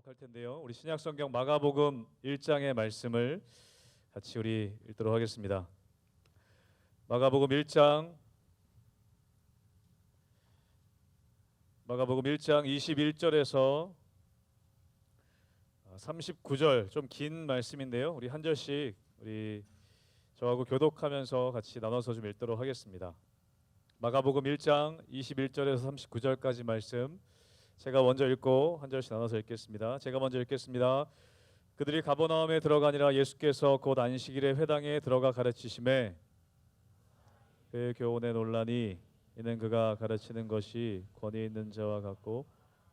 할 텐데요. 우리 신약성경 마가복음 1장의 말씀을 같이 우리 읽도록 하겠습니다. 마가복음 1장 21절에서 39절 좀 긴 말씀인데요. 우리 한 절씩 우리 저하고 교독하면서 같이 나눠서 좀 읽도록 하겠습니다. 마가복음 1장 21절에서 39절까지 말씀 제가 먼저 읽고 한 절씩 나눠서 읽겠습니다. 제가 먼저 읽겠습니다. 그들이 가버나움에 들어가니라. 예수께서 곧 안식일에 회당에 들어가 가르치심에 그의 교훈에 논란이 이는 그가 가르치는 것이 권위 있는 자와 같고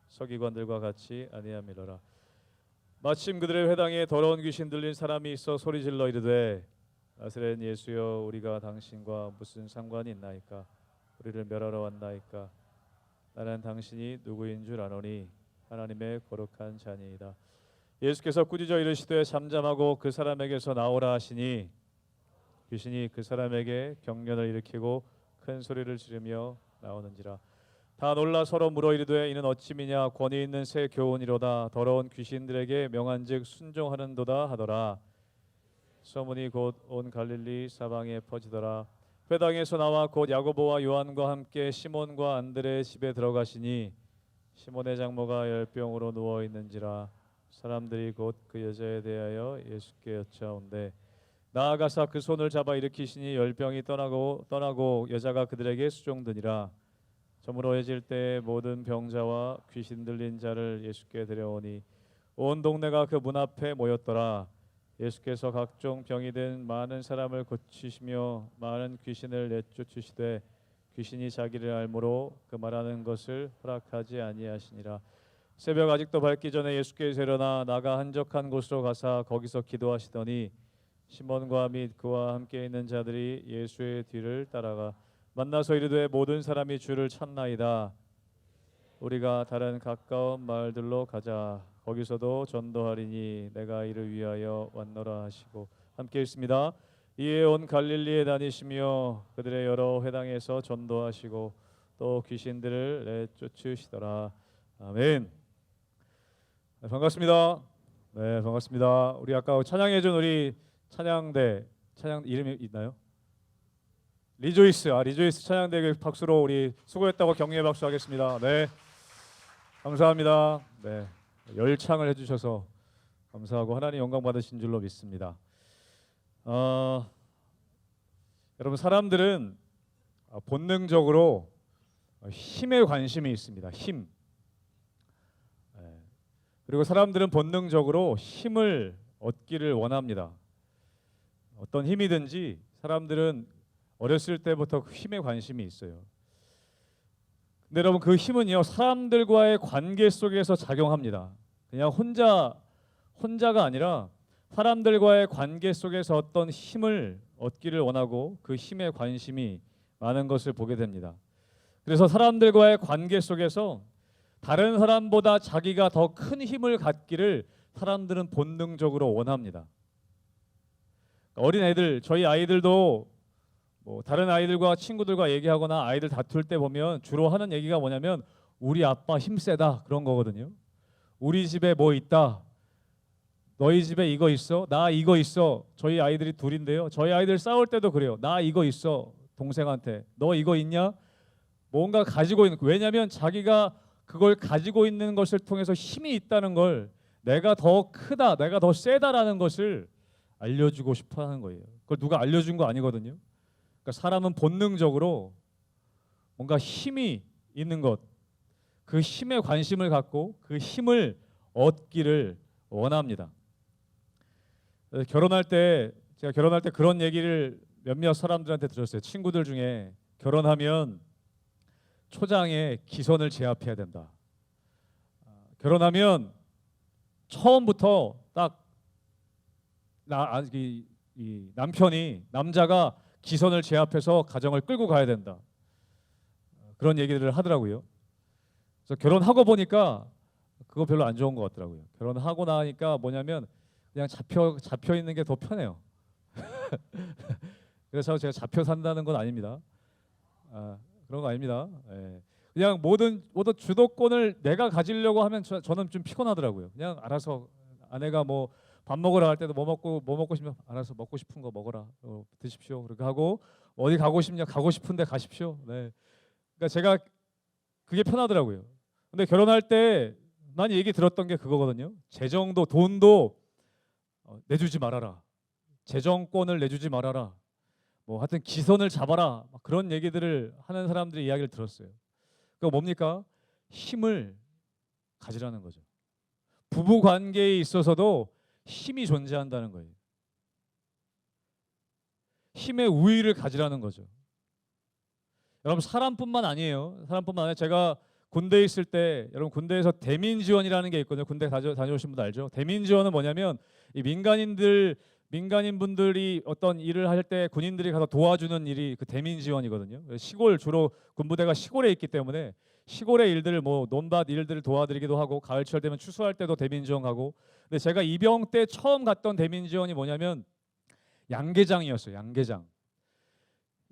서기관들과 같이 아니함이로라. 마침 그들의 회당에 더러운 귀신 들린 사람이 있어 소리질러 이르되 나사렛 예수여 우리가 당신과 무슨 상관이 있나이까? 우리를 멸하러 왔나이까? 나는 당신이 누구인 줄 아노니 하나님의 거룩한 자니이다. 예수께서 꾸짖어 이르시되 잠잠하고 그 사람에게서 나오라 하시니 귀신이 그 사람에게 경련을 일으키고 큰 소리를 지르며 나오는지라. 다 놀라 서로 물어 이르되 이는 어찌미냐? 권위 있는 새 교훈이로다. 더러운 귀신들에게 명한즉 순종하는도다 하더라. 소문이 곧 온 갈릴리 사방에 퍼지더라. 회당에서 나와 곧 야고보와 요한과 함께 시몬과 안드레의 집에 들어가시니 시몬의 장모가 열병으로 누워 있는지라. 사람들이 곧 그 여자에 대하여 예수께 여짜온대 나아가사 그 손을 잡아 일으키시니 열병이 떠나고 여자가 그들에게 수종드니라. 저물어 해질 때에 모든 병자와 귀신 들린 자를 예수께 데려오니 온 동네가 그 문 앞에 모였더라. 예수께서 각종 병이 든 많은 사람을 고치시며 많은 귀신을 내쫓으시되 귀신이 자기를 알므로 그 말하는 것을 허락하지 아니하시니라. 새벽 아직도 밝기 전에 예수께서 일어나 나가 한적한 곳으로 가사 거기서 기도하시더니 시몬과 및 그와 함께 있는 자들이 예수의 뒤를 따라가 만나서 이르되 모든 사람이 주를 찾나이다. 우리가 다른 가까운 마을들로 가자. 거기서도 전도하리니 내가 이를 위하여 왔노라 하시고 함께 읽습니다. 이에 온 갈릴리에 다니시며 그들의 여러 회당에서 전도하시고 또 귀신들을 내쫓으시더라. 아멘. 네, 반갑습니다. 네, 반갑습니다. 우리 아까 찬양해준 우리 찬양대 찬양 이름이 있나요? 리조이스. 리조이스 찬양대 박수로 우리 수고했다고 격려의 박수 하겠습니다. 네, 감사합니다. 네, 열창을 해주셔서 감사하고 하나님 영광 받으신 줄로 믿습니다. 여러분 사람들은 본능적으로 힘에 관심이 있습니다. 힘. 그리고 사람들은 본능적으로 힘을 얻기를 원합니다. 어떤 힘이든지 사람들은 어렸을 때부터 그 힘에 관심이 있어요. 근데 여러분 그 힘은요 사람들과의 관계 속에서 작용합니다. 그냥 혼자가 아니라 사람들과의 관계 속에서 어떤 힘을 얻기를 원하고 그 힘에 관심이 많은 것을 보게 됩니다. 그래서 사람들과의 관계 속에서 다른 사람보다 자기가 더 큰 힘을 갖기를 사람들은 본능적으로 원합니다. 어린 애들, 저희 아이들도 뭐 다른 아이들과 친구들과 얘기하거나 아이들 다툴 때 보면 주로 하는 얘기가 뭐냐면 우리 아빠 힘 세다 그런 거거든요. 우리 집에 뭐 있다. 너희 집에 이거 있어? 나 이거 있어. 저희 아이들이 둘인데요. 저희 아이들 싸울 때도 그래요. 나 이거 있어. 동생한테. 너 이거 있냐? 뭔가 가지고 있는. 왜냐하면 자기가 그걸 가지고 있는 것을 통해서 힘이 있다는 걸 내가 더 크다, 내가 더 세다라는 것을 알려주고 싶어하는 거예요. 그걸 누가 알려준 거 아니거든요. 그러니까 사람은 본능적으로 뭔가 힘이 있는 것, 그 힘에 관심을 갖고 그 힘을 얻기를 원합니다. 제가 결혼할 때 그런 얘기를 몇몇 사람들한테 들었어요. 친구들 중에 결혼하면 초장에 기선을 제압해야 된다. 결혼하면 처음부터 딱 남자가 기선을 제압해서 가정을 끌고 가야 된다. 그런 얘기들을 하더라고요. 그래서 결혼하고 보니까 그거 별로 안 좋은 것 같더라고요. 결혼하고 나니까 뭐냐면 그냥 잡혀 있는 게 더 편해요. 그래서 제가 잡혀 산다는 건 아닙니다. 그런 거 아닙니다. 예. 그냥 모든 주도권을 내가 가지려고 하면 저는 좀 피곤하더라고요. 그냥 알아서 아내가 뭐 밥 먹으러 갈 때도 뭐 먹고 싶으면 알아서 먹고 싶은 거 먹어라, 드십시오. 그렇게 하고 어디 가고 싶냐, 가고 싶은데 가십시오. 네. 그러니까 제가 그게 편하더라고요. 근데 결혼할 때 많이 얘기 들었던 게 그거거든요. 재정도 돈도 내주지 말아라. 재정권을 내주지 말아라. 뭐 하여튼 기선을 잡아라. 막 그런 얘기들을 하는 사람들의 이야기를 들었어요. 그거 뭡니까? 힘을 가지라는 거죠. 부부 관계에 있어서도 힘이 존재한다는 거예요. 힘의 우위를 가지라는 거죠. 여러분 사람뿐만 아니에요. 사람뿐만 아니라 제가 군대에 있을 때 여러분 군대에서 대민 지원이라는 게 있거든요. 군대 다녀오신 분들 알죠? 대민 지원은 뭐냐면 이 민간인분들이 어떤 일을 할 때 군인들이 가서 도와주는 일이 그 대민 지원이거든요. 시골 주로 군부대가 시골에 있기 때문에 시골의 일들을 뭐 논밭 일들을 도와드리기도 하고 가을철 되면 추수할 때도 대민 지원 가고. 근데 제가 입영 때 처음 갔던 대민 지원이 뭐냐면 양계장이었어요. 양계장.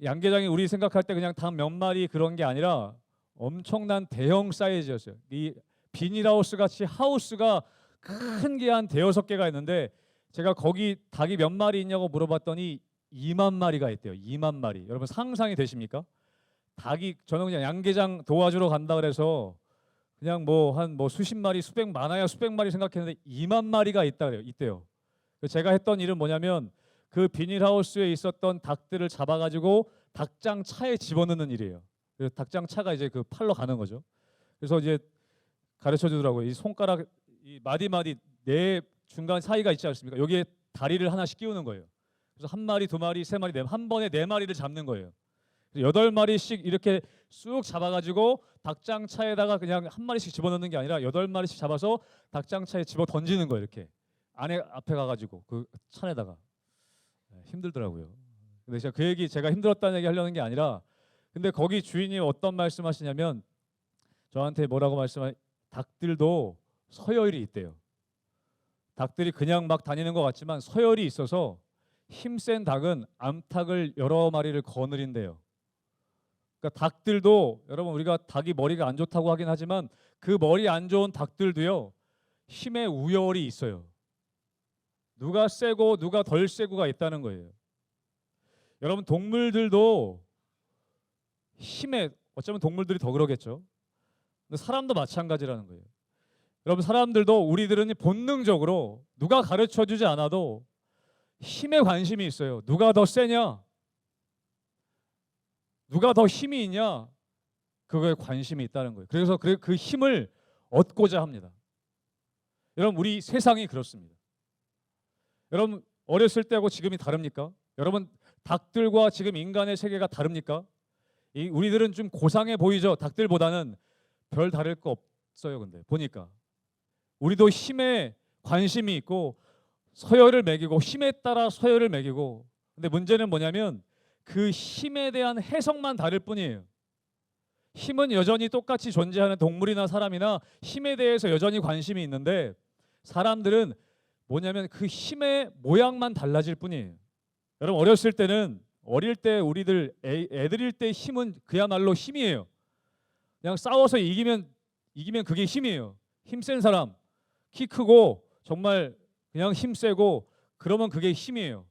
양계장이 우리 생각할 때 그냥 닭 몇 마리 그런 게 아니라 엄청난 대형 사이즈였어요. 이 비닐하우스 같이 하우스가 큰 게 한 대여섯 개가 있는데 제가 거기 닭이 몇 마리 있냐고 물어봤더니 2만 마리가 있대요. 2만 마리. 여러분 상상이 되십니까? 닭이 저는 그냥 양계장 도와주러 간다 그래서 그냥 뭐 수십 마리, 많아야 수백 마리 생각했는데 2만 마리가 있다 그래요. 있대요. 제가 했던 일은 뭐냐면 그 비닐하우스에 있었던 닭들을 잡아가지고 닭장 차에 집어넣는 일이에요. 그래서 닭장 차가 이제 그 팔러 가는 거죠. 그래서 이제 가르쳐 주더라고요. 이 손가락 이 마디마디 네 중간 사이가 있지 않습니까? 여기에 다리를 하나씩 끼우는 거예요. 그래서 한 마리, 두 마리, 세 마리, 한 번에 네 마리를 잡는 거예요. 8마리씩 이렇게 쑥 잡아가지고 닭장 차에다가 그냥 한 마리씩 집어넣는 게 아니라 8마리씩 잡아서 닭장 차에 집어 던지는 거예요. 이렇게 앞에 가가지고 그 찬에다가. 힘들더라고요. 근데 제가 힘들었다는 얘기 하려는 게 아니라 근데 거기 주인이 어떤 말씀하시냐면 저한테 뭐라고 닭들도 서열이 있대요. 닭들이 그냥 막 다니는 것 같지만 서열이 있어서 힘센 닭은 암탉을 여러 마리를 거느린대요. 그러니까 닭들도 여러분 우리가 닭이 머리가 안 좋다고 하긴 하지만 그 머리 안 좋은 닭들도요 힘의 우열이 있어요. 누가 세고 누가 덜 세고가 있다는 거예요. 여러분 동물들도 힘에 어쩌면 동물들이 더 그러겠죠. 근데 사람도 마찬가지라는 거예요. 여러분 사람들도 우리들은 본능적으로 누가 가르쳐주지 않아도 힘에 관심이 있어요. 누가 더 세냐? 누가 더 힘이 있냐? 그거에 관심이 있다는 거예요. 그래서 그 힘을 얻고자 합니다. 여러분 우리 세상이 그렇습니다. 여러분 어렸을 때하고 지금이 다릅니까? 여러분 닭들과 지금 인간의 세계가 다릅니까? 우리들은 좀 고상해 보이죠? 닭들보다는 별 다를 거 없어요. 근데 보니까 우리도 힘에 관심이 있고 서열을 매기고 힘에 따라 서열을 매기고 근데 문제는 뭐냐면 그 힘에 대한 해석만 다를 뿐이에요. 힘은 여전히 똑같이 존재하는 동물이나 사람이나 힘에 대해서 여전히 관심이 있는데 사람들은 뭐냐면 그 힘의 모양만 달라질 뿐이에요. 여러분 어릴 때 우리들 애들일 때 힘은 그야말로 힘이에요. 그냥 싸워서 이기면 그게 힘이에요. 힘센 사람, 키 크고 정말 그냥 힘 세고 그러면 그게 힘이에요.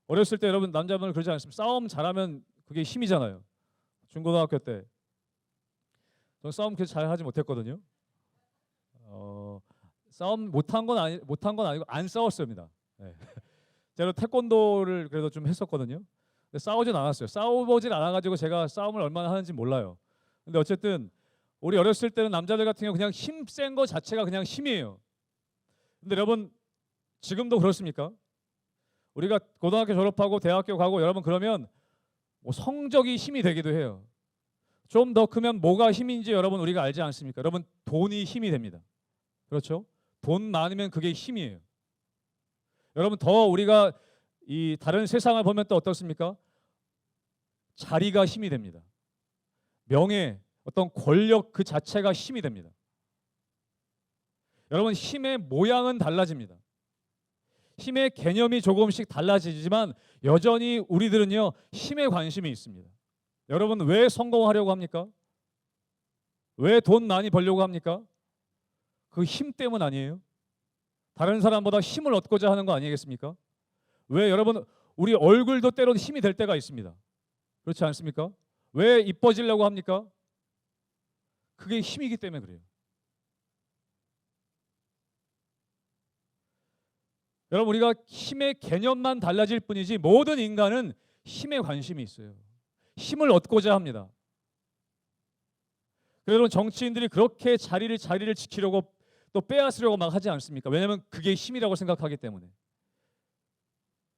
어렸을 때 여러분 남자분들 그러지 않습니까? 싸움 잘하면 그게 힘이잖아요. 중고등학교 때 저는 싸움 그렇게 잘하지 못했거든요. 싸움 못한 건 아니고 안 싸웠습니다. 네. 제가 태권도를 그래도 좀 했었거든요. 근데 싸우진 않았어요. 싸워보진 않아가지고 제가 싸움을 얼마나 하는지 몰라요. 근데 어쨌든 우리 어렸을 때는 남자들 같은 경우 그냥 힘 센 거 자체가 그냥 힘이에요. 근데 여러분 지금도 그렇습니까? 우리가 고등학교 졸업하고 대학교 가고 여러분 그러면 뭐 성적이 힘이 되기도 해요. 좀 더 크면 뭐가 힘인지 여러분 우리가 알지 않습니까? 여러분 돈이 힘이 됩니다. 그렇죠? 돈 많으면 그게 힘이에요. 여러분 더 우리가 이 다른 세상을 보면 또 어떻습니까? 자리가 힘이 됩니다. 명예, 어떤 권력 그 자체가 힘이 됩니다. 여러분 힘의 모양은 달라집니다. 힘의 개념이 조금씩 달라지지만 여전히 우리들은요 힘에 관심이 있습니다. 여러분 왜 성공하려고 합니까? 왜 돈 많이 벌려고 합니까? 그 힘 때문 아니에요? 다른 사람보다 힘을 얻고자 하는 거 아니겠습니까? 왜 여러분 우리 얼굴도 때로는 힘이 될 때가 있습니다. 그렇지 않습니까? 왜 이뻐지려고 합니까? 그게 힘이기 때문에 그래요. 여러분 우리가 힘의 개념만 달라질 뿐이지 모든 인간은 힘에 관심이 있어요. 힘을 얻고자 합니다. 여러분 정치인들이 그렇게 자리를 지키려고 또 빼앗으려고 막 하지 않습니까? 왜냐하면 그게 힘이라고 생각하기 때문에.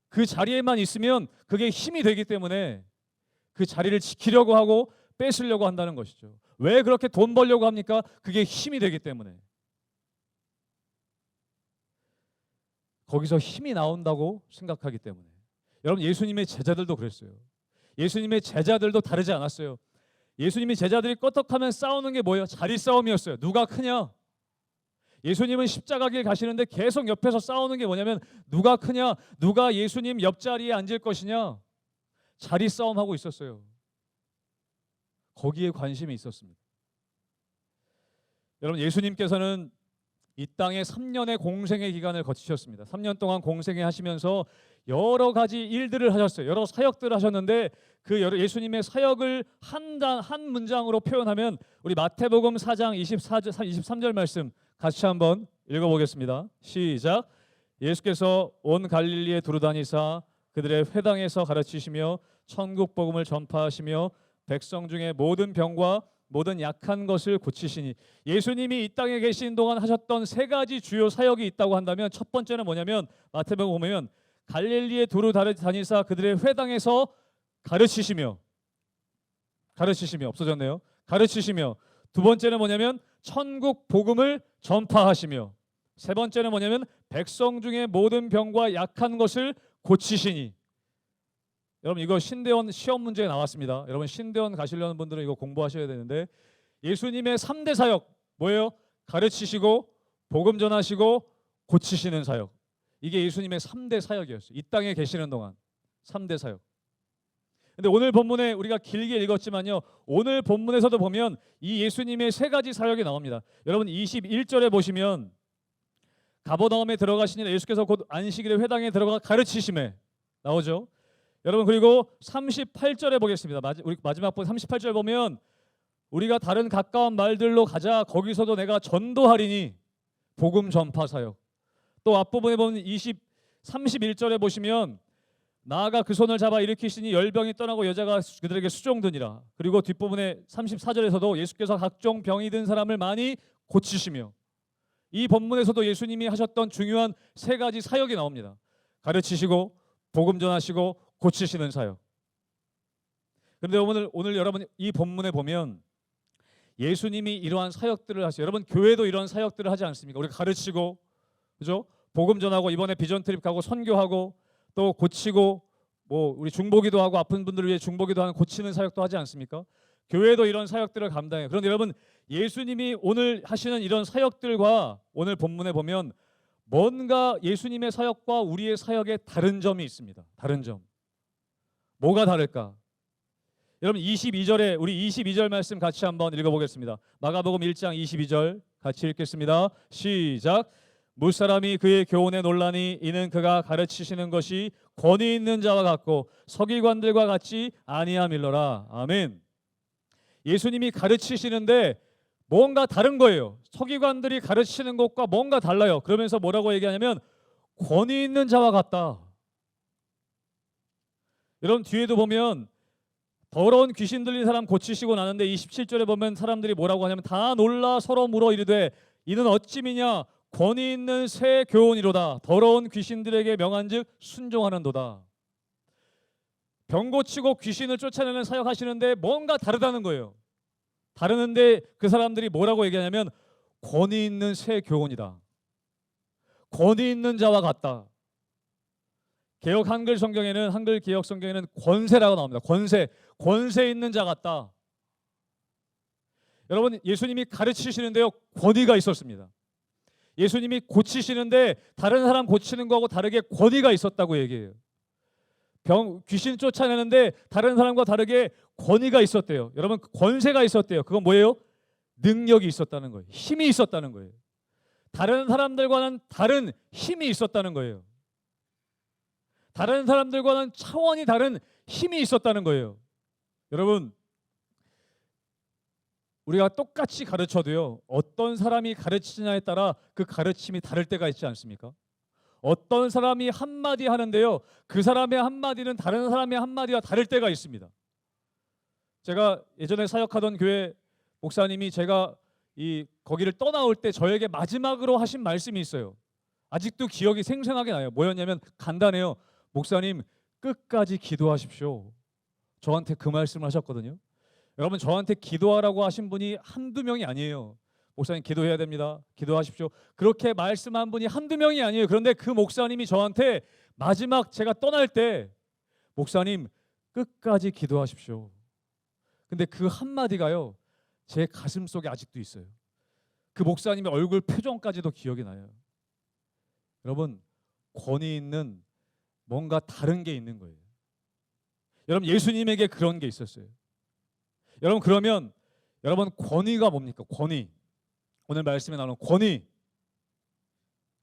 그 자리에만 있으면 그게 힘이 되기 때문에 그 자리를 지키려고 하고 뺏으려고 한다는 것이죠. 왜 그렇게 돈 벌려고 합니까? 그게 힘이 되기 때문에. 거기서 힘이 나온다고 생각하기 때문에. 여러분 예수님의 제자들도 그랬어요. 예수님의 제자들도 다르지 않았어요. 예수님의 제자들이 껐덕하면 싸우는 게 뭐예요? 자리 싸움이었어요. 누가 크냐? 예수님은 십자가길 가시는데 계속 옆에서 싸우는 게 뭐냐면 누가 크냐? 누가 예수님 옆자리에 앉을 것이냐? 자리 싸움하고 있었어요. 거기에 관심이 있었습니다. 여러분 예수님께서는 이 땅에 3년의 공생의 기간을 거치셨습니다. 3년 동안 공생회 하시면서 여러 가지 일들을 하셨어요. 여러 사역들을 하셨는데 그 예수님의 사역을 한 문장으로 표현하면 우리 마태복음 4장 23절 말씀 같이 한번 읽어보겠습니다. 시작. 예수께서 온 갈릴리에 두루다니사 그들의 회당에서 가르치시며 천국 복음을 전파하시며 백성 중에 모든 병과 모든 약한 것을 고치시니. 예수님이 이 땅에 계신 동안 하셨던 세 가지 주요 사역이 있다고 한다면 첫 번째는 뭐냐면 마태복음 보면 갈릴리에 두루 다니사 그들의 회당에서 가르치시며 없어졌네요. 가르치시며. 두 번째는 뭐냐면 천국 복음을 전파하시며. 세 번째는 뭐냐면 백성 중에 모든 병과 약한 것을 고치시니. 여러분 이거 신대원 시험 문제에 나왔습니다. 여러분 신대원 가시려는 분들은 이거 공부하셔야 되는데 예수님의 3대 사역 뭐예요? 가르치시고 복음 전하시고 고치시는 사역. 이게 예수님의 3대 사역이었어요. 이 땅에 계시는 동안 3대 사역. 근데 오늘 본문에 우리가 길게 읽었지만요. 오늘 본문에서도 보면 이 예수님의 세 가지 사역이 나옵니다. 여러분 21절에 보시면 가버나움에 들어가시니 예수께서 곧 안식일에 회당에 들어가 가르치심에 나오죠. 여러분 그리고 38절에 보겠습니다. 우리 마지막 본 38절 보면 우리가 다른 가까운 말들로 가자 거기서도 내가 전도하리니 복음 전파 사역. 또 앞부분에 보면 31절에 보시면 나아가 그 손을 잡아 일으키시니 열병이 떠나고 여자가 그들에게 수종드니라. 그리고 뒷부분에 34절에서도 예수께서 각종 병이 든 사람을 많이 고치시며. 이 본문에서도 예수님이 하셨던 중요한 세 가지 사역이 나옵니다. 가르치시고 복음 전하시고 고치시는 사역. 그런데 오늘 여러분 이 본문에 보면 예수님이 이러한 사역들을 하세요. 여러분 교회도 이런 사역들을 하지 않습니까? 우리 가르치고 그죠? 복음 전하고 이번에 비전 트립 가고 선교하고 또 고치고 뭐 우리 중보기도 하고 아픈 분들을 위해 중보기도 하는 고치는 사역도 하지 않습니까? 교회도 이런 사역들을 감당해요. 그런데 여러분 예수님이 오늘 하시는 이런 사역들과 오늘 본문에 보면 뭔가 예수님의 사역과 우리의 사역에 다른 점이 있습니다. 다른 점. 뭐가 다를까? 여러분 22절에 우리 22절 말씀 같이 한번 읽어보겠습니다. 마가복음 1장 22절 같이 읽겠습니다. 시작. 무사람이 그의 교훈에 놀라니 이는 그가 가르치시는 것이 권위 있는 자와 같고 서기관들과 같이 아니함일러라. 아멘. 예수님이 가르치시는데 뭔가 다른 거예요. 서기관들이 가르치는 것과 뭔가 달라요. 그러면서 뭐라고 얘기하냐면 권위 있는 자와 같다. 여러분 뒤에도 보면 더러운 귀신 들린 사람 고치시고 나는데 27절에 보면 사람들이 뭐라고 하냐면 다 놀라 서로 물어 이르되 이는 어찌미냐 권위 있는 새 교훈이로다. 더러운 귀신들에게 명한즉 순종하는도다. 병 고치고 귀신을 쫓아내는 사역하시는데 뭔가 다르다는 거예요. 다르는데 그 사람들이 뭐라고 얘기하냐면 권위 있는 새 교훈이다. 권위 있는 자와 같다. 개역 한글 성경에는 한글 개역 성경에는 권세라고 나옵니다. 권세 있는 자 같다. 여러분 예수님이 가르치시는데요 권위가 있었습니다. 예수님이 고치시는데 다른 사람 고치는 거하고 다르게 권위가 있었다고 얘기해요. 귀신 쫓아내는데 다른 사람과 다르게 권위가 있었대요. 여러분 권세가 있었대요. 그건 뭐예요? 능력이 있었다는 거예요. 힘이 있었다는 거예요. 다른 사람들과는 다른 힘이 있었다는 거예요. 다른 사람들과는 차원이 다른 힘이 있었다는 거예요. 여러분, 우리가 똑같이 가르쳐도요, 어떤 사람이 가르치냐에 따라 그 가르침이 다를 때가 있지 않습니까? 어떤 사람이 한마디 하는데요, 그 사람의 한마디는 다른 사람의 한마디와 다를 때가 있습니다. 제가 예전에 사역하던 교회 목사님이 제가 거기를 떠나올 때 저에게 마지막으로 하신 말씀이 있어요. 아직도 기억이 생생하게 나요. 뭐였냐면 간단해요. 목사님, 끝까지 기도하십시오. 저한테 그 말씀을 하셨거든요. 여러분, 저한테 기도하라고 하신 분이 한두 명이 아니에요. 목사님 기도해야 됩니다. 기도하십시오. 그렇게 말씀한 분이 한두 명이 아니에요. 그런데 그 목사님이 저한테 마지막 제가 떠날 때 목사님 끝까지 기도하십시오. 근데 그 한마디가요, 제 가슴 속에 아직도 있어요. 그 목사님의 얼굴 표정까지도 기억이 나요. 여러분, 권위 있는 뭔가 다른 게 있는 거예요. 여러분, 예수님에게 그런 게 있었어요. 여러분, 그러면 여러분, 권위가 뭡니까? 권위. 오늘 말씀에 나오는 권위.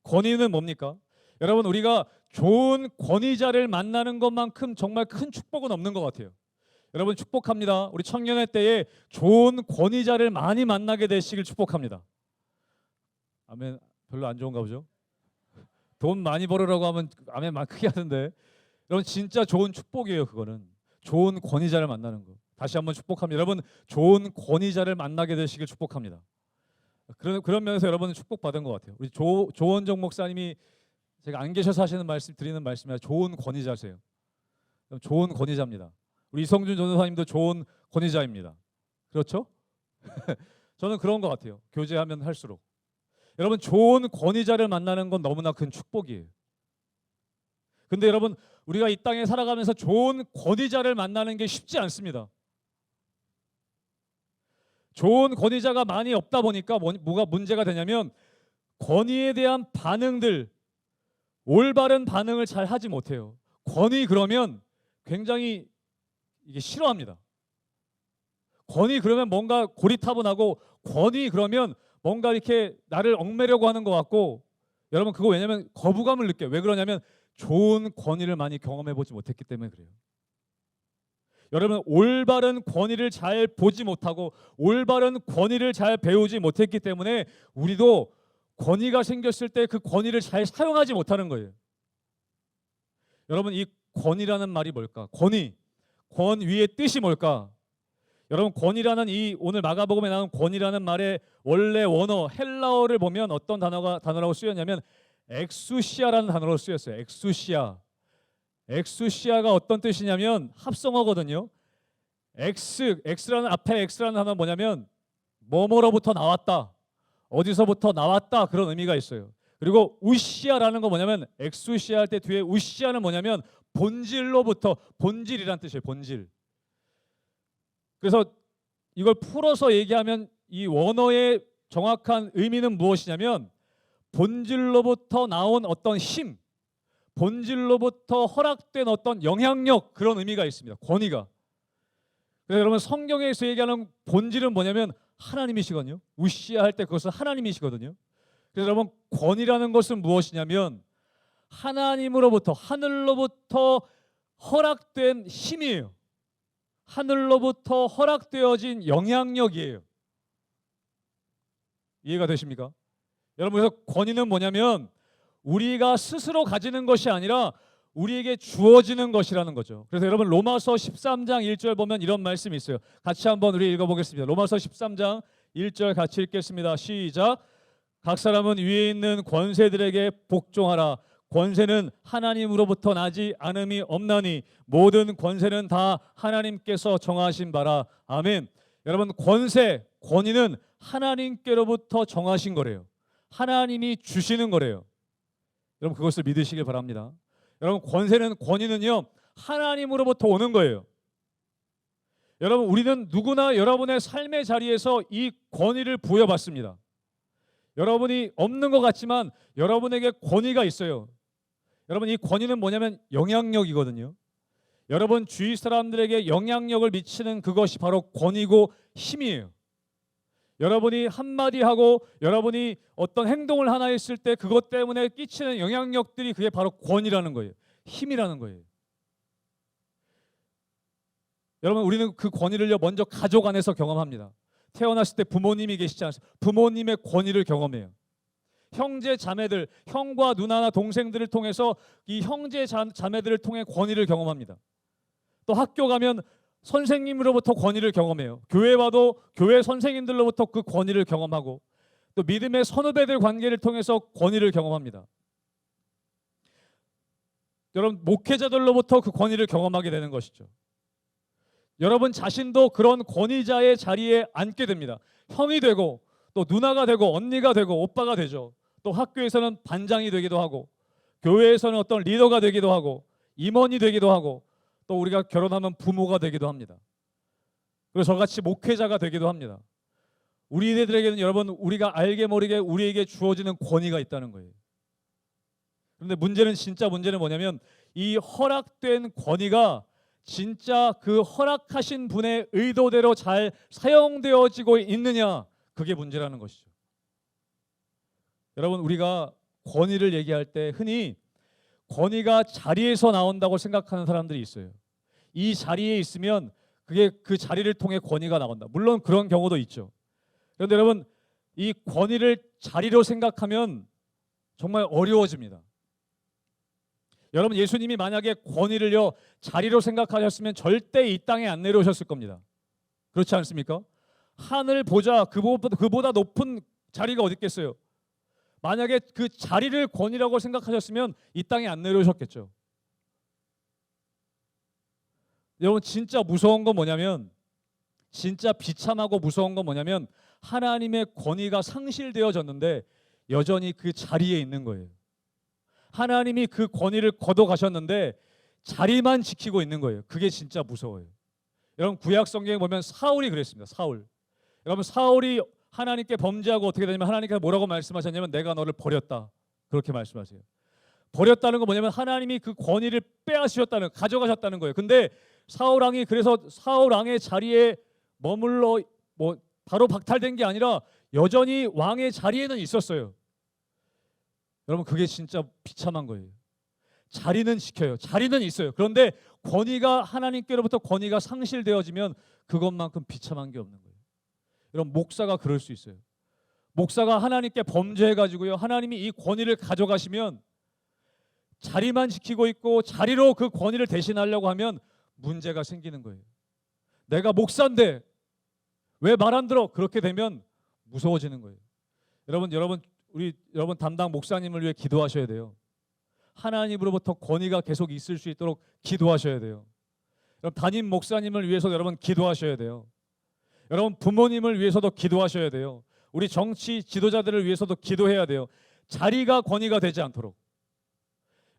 권위는 뭡니까? 여러분, 우리가 좋은 권위자를 만나는 것만큼 정말 큰 축복은 없는 것 같아요. 여러분, 축복합니다. 우리 청년의 때에 좋은 권위자를 많이 만나게 되시길 축복합니다. 아멘. 별로 안 좋은가 보죠? 돈 많이 벌으라고 하면 아멘 막 크게 하는데, 여러분 진짜 좋은 축복이에요. 그거는 좋은 권위자를 만나는 거. 다시 한번 축복합니다. 여러분, 좋은 권위자를 만나게 되시길 축복합니다. 그런 면에서 여러분은 축복받은 것 같아요. 우리 조원정 목사님이 제가 안 계셔서 하시는 말씀, 드리는 말씀이 좋은 권위자세요. 좋은 권위자입니다. 우리 이성준 전도사님도 좋은 권위자입니다. 그렇죠? 저는 그런 것 같아요. 교제하면 할수록. 여러분, 좋은 권위자를 만나는 건 너무나 큰 축복이에요. 근데 여러분, 우리가 이 땅에 살아가면서 좋은 권위자를 만나는 게 쉽지 않습니다. 좋은 권위자가 많이 없다 보니까 뭐가 문제가 되냐면, 권위에 대한 반응들, 올바른 반응을 잘 하지 못해요. 권위 그러면 굉장히 이게 싫어합니다. 권위 그러면 뭔가 고리타분하고, 권위 그러면 뭔가 이렇게 나를 얽매려고 하는 것 같고, 여러분 그거 왜냐면 거부감을 느껴요. 왜 그러냐면 좋은 권위를 많이 경험해보지 못했기 때문에 그래요. 여러분, 올바른 권위를 잘 보지 못하고 올바른 권위를 잘 배우지 못했기 때문에 우리도 권위가 생겼을 때 그 권위를 잘 사용하지 못하는 거예요. 여러분, 이 권위라는 말이 뭘까? 권위의 뜻이 뭘까? 여러분, 권위라는 이 오늘 마가복음에 나온 권위라는 말의 원래 원어 헬라어를 보면 어떤 단어라고 쓰였냐면 엑수시아라는 단어로 쓰였어요. 엑수시아가 어떤 뜻이냐면 합성어거든요. X라는 앞에 X라는 단어는 뭐냐면 뭐뭐로부터 나왔다, 어디서부터 나왔다, 그런 의미가 있어요. 그리고 우시아라는 거 뭐냐면 엑수시아 할 때 뒤에 우시아는 뭐냐면 본질로부터, 본질이란 뜻이에요. 본질. 그래서 이걸 풀어서 얘기하면 이 원어의 정확한 의미는 무엇이냐면 본질로부터 나온 어떤 힘, 본질로부터 허락된 어떤 영향력, 그런 의미가 있습니다. 권위가. 그래서 여러분, 성경에서 얘기하는 본질은 뭐냐면 하나님이시거든요. 우시아 할 때 그것은 하나님이시거든요. 그래서 여러분, 권위라는 것은 무엇이냐면 하나님으로부터, 하늘로부터 허락된 힘이에요. 하늘로부터 허락되어진 영향력이에요. 이해가 되십니까? 여러분, 그래서 권위는 뭐냐면 우리가 스스로 가지는 것이 아니라 우리에게 주어지는 것이라는 거죠. 그래서 여러분, 로마서 13장 1절 보면 이런 말씀이 있어요. 같이 한번 우리 읽어보겠습니다. 로마서 13장 1절 같이 읽겠습니다. 시작. 각 사람은 위에 있는 권세들에게 복종하라. 권세는 하나님으로부터 나지 않음이 없나니 모든 권세는 다 하나님께서 정하신 바라. 아멘. 여러분, 권위는 하나님께로부터 정하신 거래요. 하나님이 주시는 거래요. 여러분, 그것을 믿으시길 바랍니다. 여러분, 권위는요 하나님으로부터 오는 거예요. 여러분, 우리는 누구나 여러분의 삶의 자리에서 이 권위를 부여받습니다. 여러분이 없는 것 같지만 여러분에게 권위가 있어요. 여러분, 이 권위는 뭐냐면 영향력이거든요. 여러분 주위 사람들에게 영향력을 미치는 그것이 바로 권위고 힘이에요. 여러분이 한마디 하고 여러분이 어떤 행동을 하나 했을 때 그것 때문에 끼치는 영향력들이 그게 바로 권위라는 거예요. 힘이라는 거예요. 여러분, 우리는 그 권위를요 먼저 가족 안에서 경험합니다. 태어났을 때 부모님이 계시지 않습니까? 부모님의 권위를 경험해요. 형제 자매들, 형과 누나나 동생들을 통해서 이 형제 자매들을 통해 권위를 경험합니다. 또 학교 가면 선생님으로부터 권위를 경험해요. 교회 와도 교회 선생님들로부터 그 권위를 경험하고, 또 믿음의 선후배들 관계를 통해서 권위를 경험합니다. 여러분, 목회자들로부터 그 권위를 경험하게 되는 것이죠. 여러분 자신도 그런 권위자의 자리에 앉게 됩니다. 형이 되고 또 누나가 되고 언니가 되고 오빠가 되죠. 또 학교에서는 반장이 되기도 하고, 교회에서는 어떤 리더가 되기도 하고, 임원이 되기도 하고, 또 우리가 결혼하면 부모가 되기도 합니다. 그리고 저같이 목회자가 되기도 합니다. 우리들에게는 여러분, 우리가 알게 모르게 우리에게 주어지는 권위가 있다는 거예요. 그런데 문제는, 진짜 문제는 뭐냐면 이 허락된 권위가 진짜 그 허락하신 분의 의도대로 잘 사용되어지고 있느냐, 그게 문제라는 것이죠. 여러분, 우리가 권위를 얘기할 때 흔히 권위가 자리에서 나온다고 생각하는 사람들이 있어요. 이 자리에 있으면 그게 그 자리를 통해 권위가 나온다. 물론 그런 경우도 있죠. 그런데 여러분, 이 권위를 자리로 생각하면 정말 어려워집니다. 여러분, 예수님이 만약에 권위를요 자리로 생각하셨으면 절대 이 땅에 안 내려오셨을 겁니다. 그렇지 않습니까? 하늘 보좌, 그보다 높은 자리가 어디 있겠어요? 만약에 그 자리를 권위라고 생각하셨으면 이 땅에 안 내려오셨겠죠. 여러분, 진짜 무서운 건 뭐냐면, 진짜 비참하고 무서운 건 뭐냐면 하나님의 권위가 상실되어졌는데 여전히 그 자리에 있는 거예요. 하나님이 그 권위를 거둬 가셨는데 자리만 지키고 있는 거예요. 그게 진짜 무서워요. 여러분, 구약 성경에 보면 사울이 그랬습니다. 사울. 여러분, 사울이 하나님께 범죄하고 어떻게 되냐면 하나님께서 뭐라고 말씀하셨냐면 내가 너를 버렸다, 그렇게 말씀하세요. 버렸다는 건 뭐냐면 하나님이 그 권위를 빼앗으셨다는, 가져가셨다는 거예요. 근데 사울 왕이, 그래서 사울 왕의 자리에 머물러 바로 박탈된 게 아니라 여전히 왕의 자리에는 있었어요. 여러분, 그게 진짜 비참한 거예요. 자리는 지켜요. 자리는 있어요. 그런데 권위가, 하나님께로부터 권위가 상실되어지면 그것만큼 비참한 게 없는 거예요. 여러분, 목사가 그럴 수 있어요. 목사가 하나님께 범죄해가지고요, 하나님이 이 권위를 가져가시면 자리만 지키고 있고 자리로 그 권위를 대신하려고 하면 문제가 생기는 거예요. 내가 목사인데 왜 말 안 들어? 그렇게 되면 무서워지는 거예요. 여러분 담당 목사님을 위해 기도하셔야 돼요. 하나님으로부터 권위가 계속 있을 수 있도록 기도하셔야 돼요. 여러분, 담임 목사님을 위해서 여러분 기도하셔야 돼요. 여러분, 부모님을 위해서도 기도하셔야 돼요. 우리 정치 지도자들을 위해서도 기도해야 돼요. 자리가 권위가 되지 않도록.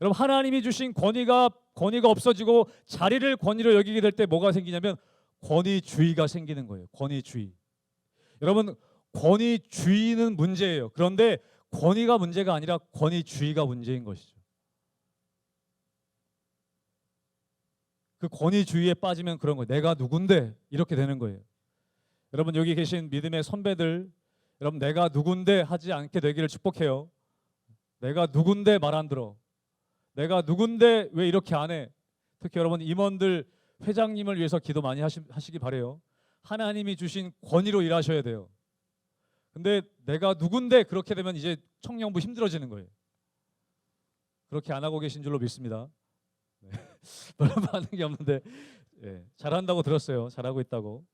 여러분, 하나님이 주신 권위가 없어지고 자리를 권위로 여기게 될 때 뭐가 생기냐면 권위주의가 생기는 거예요. 권위주의. 여러분, 권위주의는 문제예요. 그런데 권위가 문제가 아니라 권위주의가 문제인 것이죠. 그 권위주의에 빠지면 그런 거예요. 내가 누군데, 이렇게 되는 거예요. 여러분, 여기 계신 믿음의 선배들, 여러분, 내가 누군데 하지 않게 되기를 축복해요. 내가 누군데 말 안 들어, 내가 누군데 왜 이렇게 안 해. 특히 여러분, 임원들, 회장님을 위해서 기도 많이 하시기 바래요. 하나님이 주신 권위로 일하셔야 돼요. 근데 내가 누군데, 그렇게 되면 이제 청년부 힘들어지는 거예요. 그렇게 안 하고 계신 줄로 믿습니다. 네. 별로 반응이 없는데, 네, 잘한다고 들었어요. 잘하고 있다고.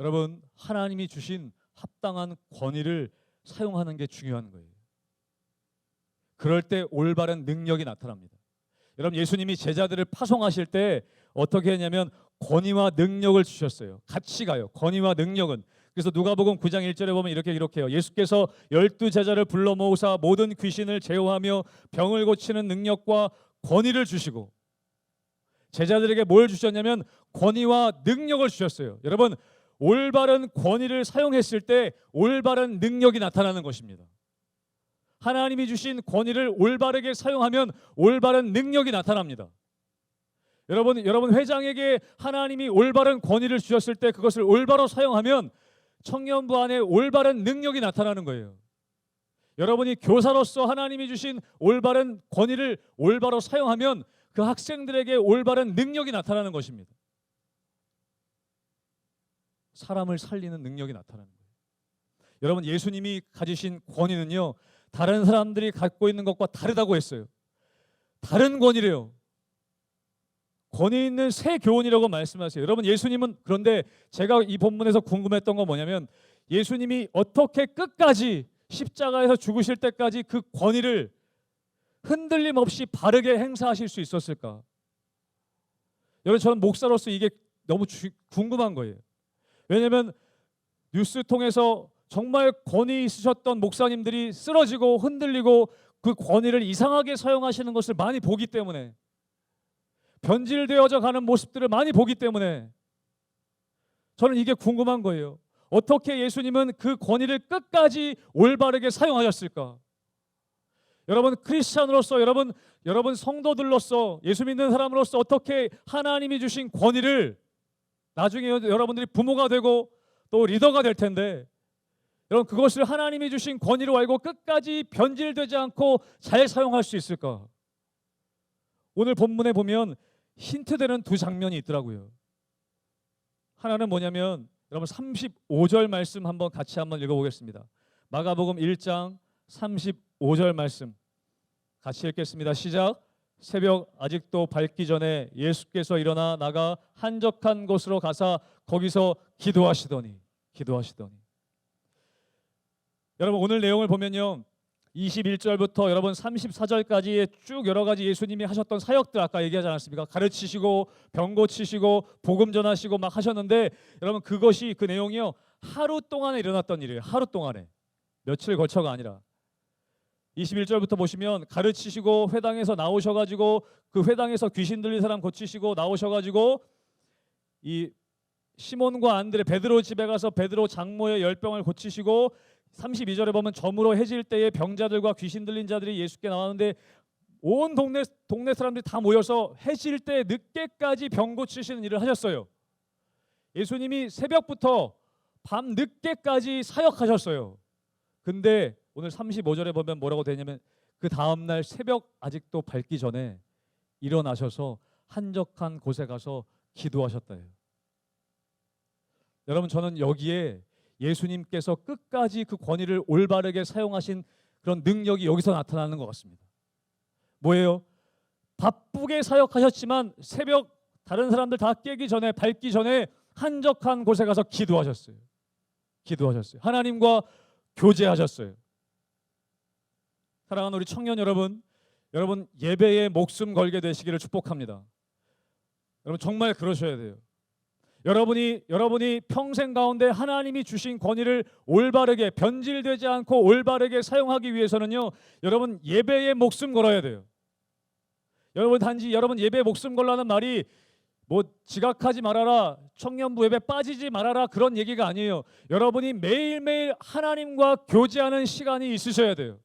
여러분, 하나님이 주신 합당한 권위를 사용하는 게 중요한 거예요. 그럴 때 올바른 능력이 나타납니다. 여러분, 예수님이 제자들을 파송하실 때 어떻게 했냐면 권위와 능력을 주셨어요. 같이 가요. 권위와 능력은. 그래서 누가복음 9장 1절에 보면 이렇게 기록해요. 예수께서 12제자를 불러 모으사 모든 귀신을 제어하며 병을 고치는 능력과 권위를 주시고, 제자들에게 뭘 주셨냐면 권위와 능력을 주셨어요. 여러분, 올바른 권위를 사용했을 때 올바른 능력이 나타나는 것입니다. 하나님이 주신 권위를 올바르게 사용하면 올바른 능력이 나타납니다. 여러분 회장에게 하나님이 올바른 권위를 주셨을 때 그것을 올바로 사용하면 청년부 안에 올바른 능력이 나타나는 거예요. 여러분이 교사로서 하나님이 주신 올바른 권위를 올바로 사용하면 그 학생들에게 올바른 능력이 나타나는 것입니다. 사람을 살리는 능력이 나타나는 거예요. 여러분, 예수님이 가지신 권위는요, 다른 사람들이 갖고 있는 것과 다르다고 했어요. 다른 권위래요. 권위 있는 새 교훈이라고 말씀하세요. 여러분, 예수님은, 그런데 제가 이 본문에서 궁금했던 건 뭐냐면, 예수님이 어떻게 끝까지 십자가에서 죽으실 때까지 그 권위를 흔들림 없이 바르게 행사하실 수 있었을까? 여러분, 저는 목사로서 이게 너무 궁금한 거예요. 왜냐하면 뉴스 통해서 정말 권위 있으셨던 목사님들이 쓰러지고 흔들리고 그 권위를 이상하게 사용하시는 것을 많이 보기 때문에, 변질되어져 가는 모습들을 많이 보기 때문에 저는 이게 궁금한 거예요. 어떻게 예수님은 그 권위를 끝까지 올바르게 사용하셨을까? 여러분, 크리스찬으로서, 여러분 성도들로서, 예수 믿는 사람으로서 어떻게 하나님이 주신 권위를, 나중에 여러분들이 부모가 되고 또 리더가 될 텐데, 여러분 그것을 하나님이 주신 권위로 알고 끝까지 변질되지 않고 잘 사용할 수 있을까? 오늘 본문에 보면 힌트되는 두 장면이 있더라고요. 하나는 뭐냐면, 여러분 35절 말씀 같이 한번 읽어보겠습니다. 마가복음 1장 35절 말씀 같이 읽겠습니다. 시작. 새벽 아직도 밝기 전에 예수께서 일어나 나가 한적한 곳으로 가사 거기서 기도하시더니. 여러분, 오늘 내용을 보면요, 21절부터 여러분 34절까지의 쭉 여러 가지 예수님이 하셨던 사역들 아까 얘기하지 않았습니까? 가르치시고 병 고치시고 복음 전하시고 막 하셨는데, 여러분 그것이, 그 내용이요, 하루 동안에 일어났던 일이에요. 하루 동안에, 며칠 걸쳐가 아니라. 21절부터 보시면 가르치시고 회당에서 나오셔가지고 그 회당에서 귀신 들린 사람 고치시고 나오셔가지고 이 시몬과 안드레, 베드로 집에 가서 베드로 장모의 열병을 고치시고, 32절에 보면 저물어 해질 때에 병자들과 귀신 들린 자들이 예수께 나왔는데 온 동네 사람들이 다 모여서 해질 때 늦게까지 병 고치시는 일을 하셨어요. 예수님이 새벽부터 밤 늦게까지 사역하셨어요. 근데 오늘 35절에 보면 뭐라고 되냐면, 그 다음날 새벽 아직도 밝기 전에 일어나셔서 한적한 곳에 가서 기도하셨다요. 여러분, 저는 여기에 예수님께서 끝까지 그 권위를 올바르게 사용하신 그런 능력이 여기서 나타나는 것 같습니다. 뭐예요? 바쁘게 사역하셨지만 새벽 다른 사람들 다 깨기 전에, 밝기 전에 한적한 곳에 가서 기도하셨어요. 하나님과 교제하셨어요. 사랑하는 우리 청년 여러분, 예배에 목숨 걸게 되시기를 축복합니다. 여러분 정말 그러셔야 돼요. 여러분이 평생 가운데 하나님이 주신 권위를 올바르게, 변질되지 않고 올바르게 사용하기 위해서는요, 여러분 예배에 목숨 걸어야 돼요. 여러분 예배에 목숨 걸라는 말이 뭐 지각하지 말아라, 청년부 예배 빠지지 말아라, 그런 얘기가 아니에요. 여러분이 매일매일 하나님과 교제하는 시간이 있으셔야 돼요.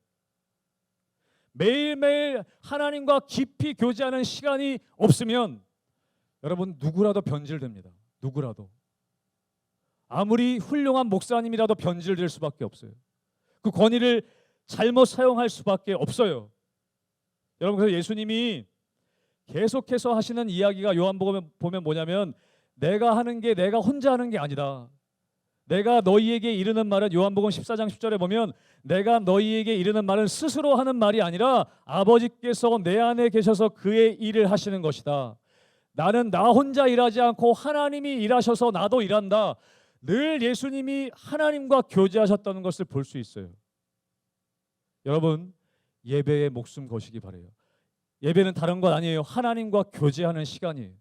매일매일 하나님과 깊이 교제하는 시간이 없으면 여러분 누구라도 변질됩니다. 누구라도. 아무리 훌륭한 목사님이라도 변질될 수밖에 없어요. 그 권위를 잘못 사용할 수밖에 없어요. 여러분, 그래서 예수님이 계속해서 하시는 이야기가 요한복음에 보면 뭐냐면, 내가 하는 게 내가 혼자 하는 게 아니다. 내가 너희에게 이르는 말은, 요한복음 14장 10절에 보면, 내가 너희에게 이르는 말은 스스로 하는 말이 아니라 아버지께서 내 안에 계셔서 그의 일을 하시는 것이다. 나는 나 혼자 일하지 않고 하나님이 일하셔서 나도 일한다. 늘 예수님이 하나님과 교제하셨다는 것을 볼 수 있어요. 여러분, 예배에 목숨 거시기 바라요. 예배는 다른 것 아니에요. 하나님과 교제하는 시간이에요.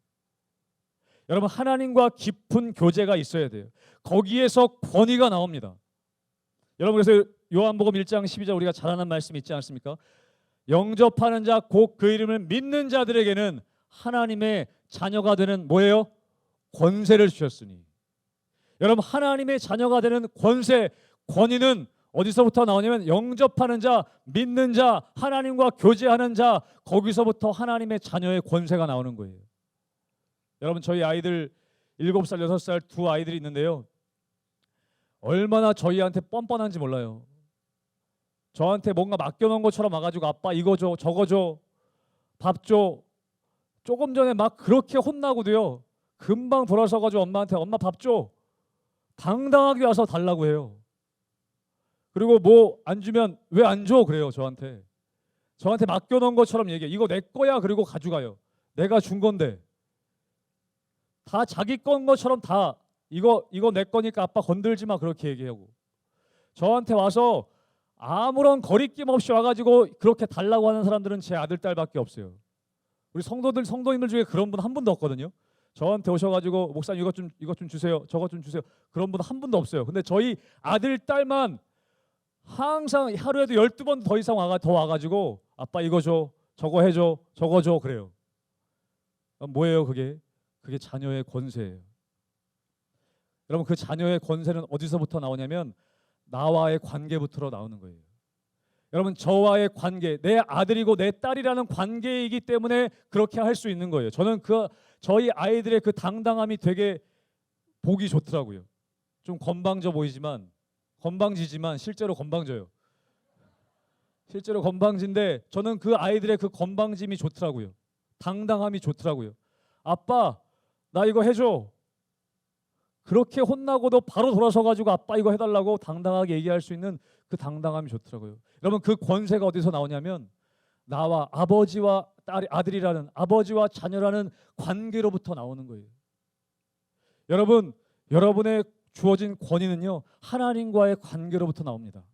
여러분, 하나님과 깊은 교제가 있어야 돼요. 거기에서 권위가 나옵니다. 여러분, 그래서 요한복음 1장 12절 우리가 잘 아는 말씀 있지 않습니까? 영접하는 자, 곧 그 이름을 믿는 자들에게는 하나님의 자녀가 되는 뭐예요? 권세를 주셨으니. 여러분, 하나님의 자녀가 되는 권세, 권위는 어디서부터 나오냐면, 영접하는 자, 믿는 자, 하나님과 교제하는 자, 거기서부터 하나님의 자녀의 권세가 나오는 거예요. 여러분 저희 아이들 7살, 6살 두 아이들이 있는데요. 얼마나 저희한테 뻔뻔한지 몰라요. 저한테 뭔가 맡겨놓은 것처럼 와가지고 아빠 이거 줘, 저거 줘, 밥 줘. 조금 전에 막 그렇게 혼나고도요. 금방 돌아서가지고 엄마한테 엄마 밥 줘. 당당하게 와서 달라고 해요. 그리고 뭐 안 주면 왜 안 줘? 그래요 저한테. 저한테 맡겨놓은 것처럼 얘기해. 이거 내 거야. 그리고 가져가요. 내가 준 건데. 다 자기 건 것처럼 다 이거 내 거니까 아빠 건들지 마 그렇게 얘기하고. 저한테 와서 아무런 거리낌 없이 와가지고 그렇게 달라고 하는 사람들은 제 아들 딸밖에 없어요. 우리 성도님들 중에 그런 분 한 분도 없거든요. 저한테 오셔가지고 목사님 이것 좀 주세요. 저것 좀 주세요. 그런 분 한 분도 없어요. 근데 저희 아들 딸만 항상 하루에도 12번 더 이상 더 와가지고 아빠 이거 줘, 저거 해줘, 저거 줘 그래요. 뭐예요 그게? 그게 자녀의 권세예요. 여러분 그 자녀의 권세는 어디서부터 나오냐면 나와의 관계부터 나오는 거예요. 여러분 저와의 관계, 내 아들이고 내 딸이라는 관계이기 때문에 그렇게 할 수 있는 거예요. 저는 저희 아이들의 그 당당함이 되게 보기 좋더라고요. 좀 건방지지만 실제로 건방져요. 실제로 건방진데 저는 그 아이들의 그 건방짐이 좋더라고요. 당당함이 좋더라고요. 아빠 나 이거 해줘. 그렇게 혼나고도 바로 돌아서가지고 아빠 이거 해달라고 당당하게 얘기할 수 있는 그 당당함이 좋더라고요. 여러분 그 권세가 어디서 나오냐면 나와 아버지와 아들이라는 아버지와 자녀라는 관계로부터 나오는 거예요. 여러분 여러분의 주어진 권위는요 하나님과의 관계로부터 나옵니다.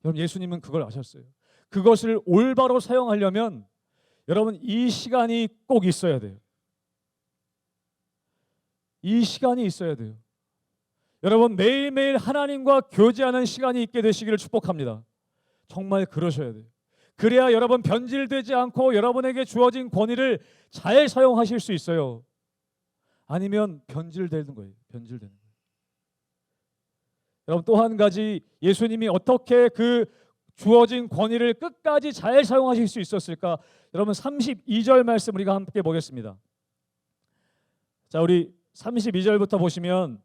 여러분 예수님은 그걸 아셨어요. 그것을 올바로 사용하려면 여러분 이 시간이 꼭 있어야 돼요. 이 시간이 있어야 돼요. 여러분 매일매일 하나님과 교제하는 시간이 있게 되시기를 축복합니다. 정말 그러셔야 돼요. 그래야 여러분 변질되지 않고 여러분에게 주어진 권위를 잘 사용하실 수 있어요. 아니면 변질되는 거예요. 변질되는 거예요. 여러분 또 한 가지 예수님이 어떻게 그 주어진 권위를 끝까지 잘 사용하실 수 있었을까? 여러분 32절 말씀 우리가 함께 보겠습니다. 자 우리 32절부터 보시면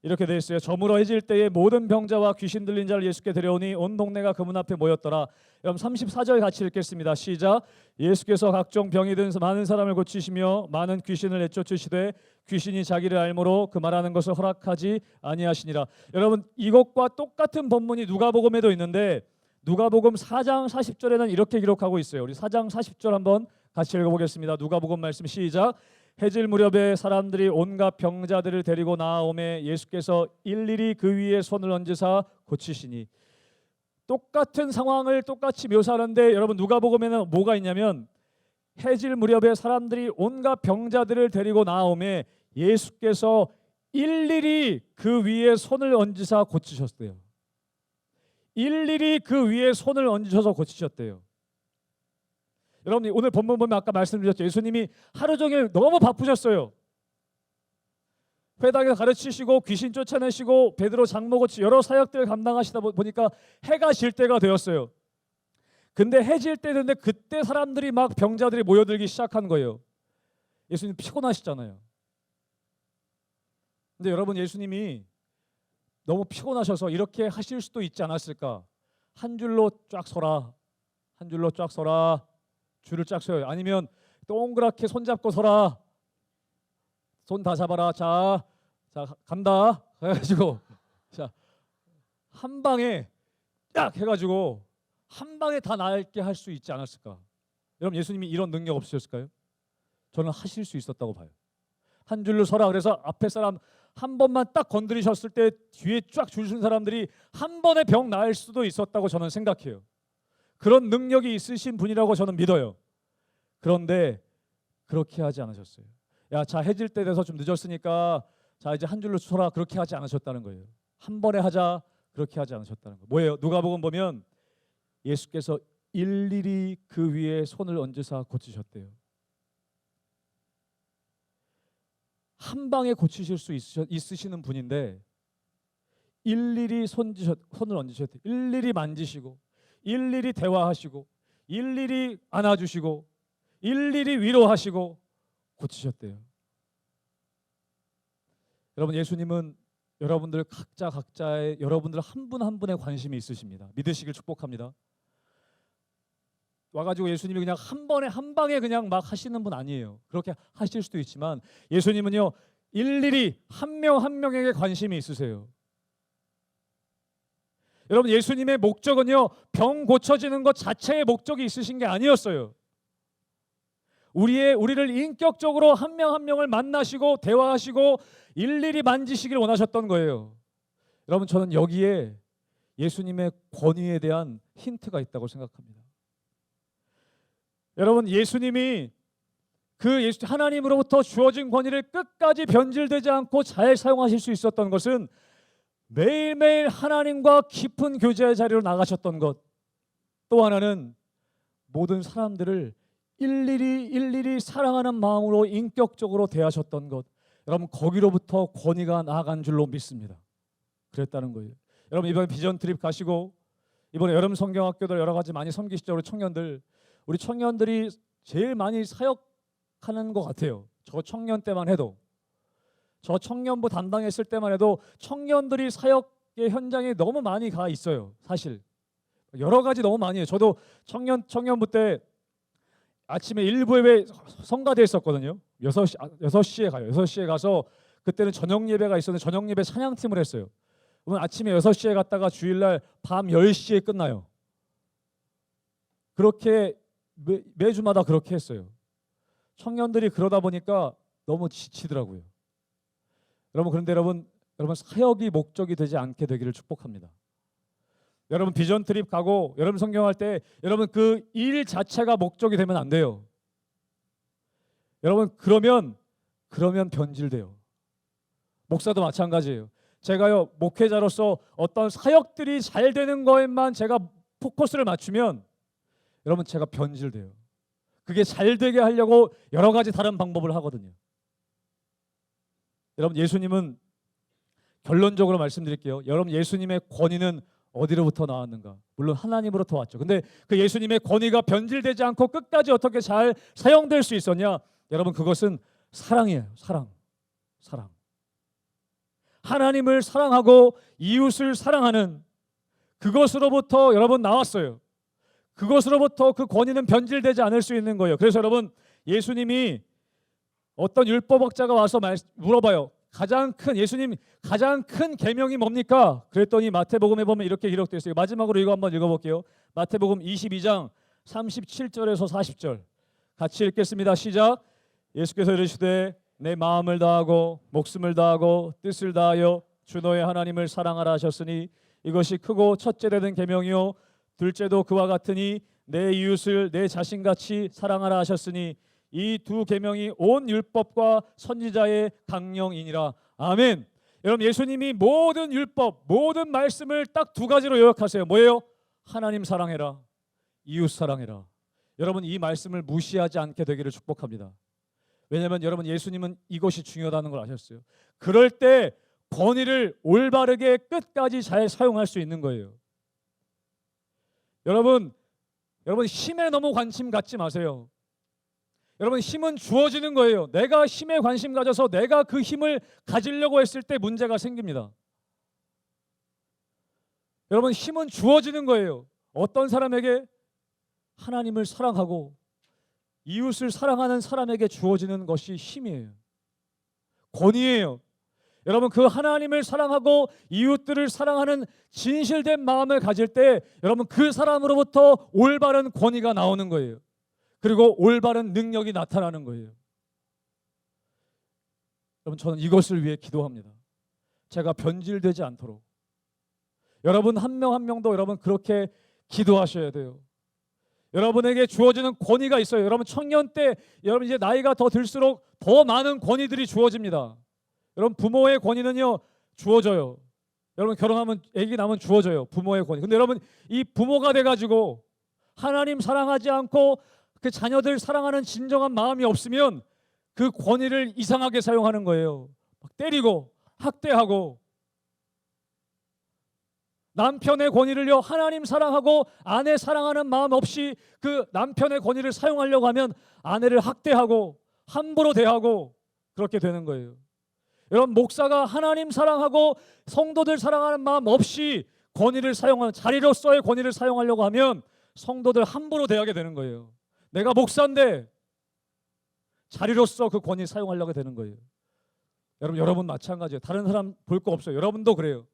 이렇게 되어 있어요. 저물어 해질 때에 모든 병자와 귀신 들린 자를 예수께 데려오니 온 동네가 그 문 앞에 모였더라. 여러분 34절 같이 읽겠습니다. 시작. 예수께서 각종 병이 든 많은 사람을 고치시며 많은 귀신을 내쫓으시되 귀신이 자기를 알므로 그 말하는 것을 허락하지 아니하시니라. 여러분 이것과 똑같은 본문이 누가복음에도 있는데 누가복음 4장 40절에는 이렇게 기록하고 있어요. 우리 4장 40절 한번 같이 읽어보겠습니다. 누가복음 말씀 시작. 해질 무렵에 사람들이 온갖 병자들을 데리고 나아오매 예수께서 일일이 그 위에 손을 얹으사 고치시니. 똑같은 상황을 똑같이 묘사하는데 여러분 누가복음에는 뭐가 있냐면 해질 무렵에 사람들이 온갖 병자들을 데리고 나아오매 예수께서 일일이 그 위에 손을 얹으사 고치셨대요. 일일이 그 위에 손을 얹으셔서 고치셨대요. 여러분 오늘 본문 보면 아까 말씀드렸죠. 예수님이 하루 종일 너무 바쁘셨어요. 회당에서 가르치시고 귀신 쫓아내시고 베드로 장모 고치 여러 사역들을 감당하시다 보니까 해가 질 때가 되었어요. 근데 해질 때 됐는데 그때 사람들이 막 병자들이 모여들기 시작한 거예요. 예수님 피곤하시잖아요. 근데 여러분 예수님이 너무 피곤하셔서 이렇게 하실 수도 있지 않았을까? 한 줄로 쫙 서라. 한 줄로 쫙 서라. 줄을 쫙 서요. 아니면 동그랗게 손잡고 서라. 손 다 잡아라. 자 간다. 해가지고 자 한 방에 딱 해가지고 한 방에 다 나을게 할 수 있지 않았을까? 여러분 예수님이 이런 능력 없으셨을까요? 저는 하실 수 있었다고 봐요. 한 줄로 서라. 그래서 앞에 사람 한 번만 딱 건드리셨을 때 뒤에 쫙 줄 선 사람들이 한 번에 병 나을 수도 있었다고 저는 생각해요. 그런 능력이 있으신 분이라고 저는 믿어요. 그런데 그렇게 하지 않으셨어요. 야, 자 해질 때 돼서 좀 늦었으니까 자 이제 한 줄로 서라. 그렇게 하지 않으셨다는 거예요. 한 번에 하자. 그렇게 하지 않으셨다는 거예요. 뭐예요? 누가복음 보면 예수께서 일일이 그 위에 손을 얹으사 고치셨대요. 한 방에 고치실 수 있으시는 분인데 일일이 손을 얹으셨대요. 일일이 만지시고 일일이 대화하시고 일일이 안아주시고 일일이 위로하시고 고치셨대요. 여러분, 예수님은 여러분들 각자의 여러분들 한 분 한 분에 관심이 있으십니다. 믿으시길 축복합니다. 와가지고 예수님이 그냥 한 번에 한 방에 그냥 막 하시는 분 아니에요. 그렇게 하실 수도 있지만 예수님은요, 일일이 한 명 한 명에게 관심이 있으세요. 여러분, 예수님의 목적은요, 병 고쳐지는 것 자체의 목적이 있으신 게 아니었어요. 우리를 인격적으로 한 명 한 명을 만나시고 대화하시고 일일이 만지시길 원하셨던 거예요. 여러분, 저는 여기에 예수님의 권위에 대한 힌트가 있다고 생각합니다. 여러분, 예수님이 하나님으로부터 주어진 권위를 끝까지 변질되지 않고 잘 사용하실 수 있었던 것은 매일매일 하나님과 깊은 교제의 자리로 나가셨던 것, 또 하나는 모든 사람들을 일일이 사랑하는 마음으로 인격적으로 대하셨던 것, 여러분 거기로부터 권위가 나아간 줄로 믿습니다. 그랬다는 거예요. 여러분, 이번에 비전 트립 가시고 이번에 여름 성경학교들 여러 가지 많이 섬기시죠. 우리 청년들이 제일 많이 사역하는 것 같아요. 저 청년 때만 해도, 저 청년부 담당했을 때만 해도 청년들이 사역의 현장에 너무 많이 가 있어요. 사실 여러 가지 너무 많이 해요. 저도 청년부 때 아침에 일부 예배 성가대 있었거든요. 6시에 가요. 6시에 가서 그때는 저녁 예배가 있었는데 저녁 예배 찬양팀을 했어요. 그러면 아침에 6시에 갔다가 주일날 밤 10시에 끝나요. 그렇게 매주마다 그렇게 했어요. 청년들이 그러다 보니까 너무 지치더라고요. 그런데 여러분 사역이 목적이 되지 않게 되기를 축복합니다. 여러분, 비전 트립 가고 여러분 성경할 때 여러분 그 일 자체가 목적이 되면 안 돼요. 여러분, 그러면 변질돼요. 목사도 마찬가지예요. 제가요, 목회자로서 어떤 사역들이 잘 되는 거에만 제가 포커스를 맞추면 여러분 제가 변질돼요. 그게 잘 되게 하려고 여러 가지 다른 방법을 하거든요. 여러분, 예수님은 결론적으로 말씀드릴게요. 여러분, 예수님의 권위는 어디로부터 나왔는가? 물론 하나님으로부터 왔죠. 근데 그 예수님의 권위가 변질되지 않고 끝까지 어떻게 잘 사용될 수 있었냐? 여러분, 그것은 사랑이에요. 사랑. 하나님을 사랑하고 이웃을 사랑하는 그것으로부터 여러분 나왔어요. 그것으로부터 그 권위는 변질되지 않을 수 있는 거예요. 그래서 여러분, 예수님이 어떤 율법학자가 와서 물어봐요. 예수님 가장 큰 계명이 뭡니까? 그랬더니 마태복음에 보면 이렇게 기록되어 있어요. 마지막으로 이거 한번 읽어볼게요. 마태복음 22장 37절에서 40절 같이 읽겠습니다. 시작. 예수께서 이르시되 내 마음을 다하고 목숨을 다하고 뜻을 다하여 주 너의 하나님을 사랑하라 하셨으니 이것이 크고 첫째 되는 계명이요 둘째도 그와 같으니 내 이웃을 내 자신같이 사랑하라 하셨으니 이 두 계명이 온 율법과 선지자의 강령이니라. 아멘. 여러분, 예수님이 모든 율법, 모든 말씀을 딱 두 가지로 요약하세요. 뭐예요? 하나님 사랑해라, 이웃 사랑해라. 여러분, 이 말씀을 무시하지 않게 되기를 축복합니다. 왜냐하면 여러분, 예수님은 이것이 중요하다는 걸 아셨어요. 그럴 때 권위를 올바르게 끝까지 잘 사용할 수 있는 거예요. 여러분 힘에 너무 관심 갖지 마세요. 여러분, 힘은 주어지는 거예요. 내가 힘에 관심 가져서 내가 그 힘을 가지려고 했을 때 문제가 생깁니다. 여러분, 힘은 주어지는 거예요. 어떤 사람에게? 하나님을 사랑하고 이웃을 사랑하는 사람에게 주어지는 것이 힘이에요. 권위예요. 여러분, 그 하나님을 사랑하고 이웃들을 사랑하는 진실된 마음을 가질 때 여러분 그 사람으로부터 올바른 권위가 나오는 거예요. 그리고 올바른 능력이 나타나는 거예요. 여러분, 저는 이것을 위해 기도합니다. 제가 변질되지 않도록. 여러분 한 명 한 명도 여러분 그렇게 기도하셔야 돼요. 여러분에게 주어지는 권위가 있어요. 여러분 청년 때, 여러분 이제 나이가 더 들수록 더 많은 권위들이 주어집니다. 여러분 부모의 권위는요 주어져요. 여러분 결혼하면 아기 낳으면 주어져요. 부모의 권위. 근데 여러분 이 부모가 돼가지고 하나님 사랑하지 않고 그 자녀들 사랑하는 진정한 마음이 없으면 그 권위를 이상하게 사용하는 거예요. 막 때리고 학대하고. 남편의 권위를요 하나님 사랑하고 아내 사랑하는 마음 없이 그 남편의 권위를 사용하려고 하면 아내를 학대하고 함부로 대하고 그렇게 되는 거예요. 여러분, 목사가 하나님 사랑하고 성도들 사랑하는 마음 없이 권위를 사용하는, 자리로서의 권위를 사용하려고 하면 성도들 함부로 대하게 되는 거예요. 내가 목사인데 자리로서 그 권위 사용하려고 되는 거예요. 여러분 마찬가지예요. 다른 사람 볼 거 없어요. 여러분도 그래요.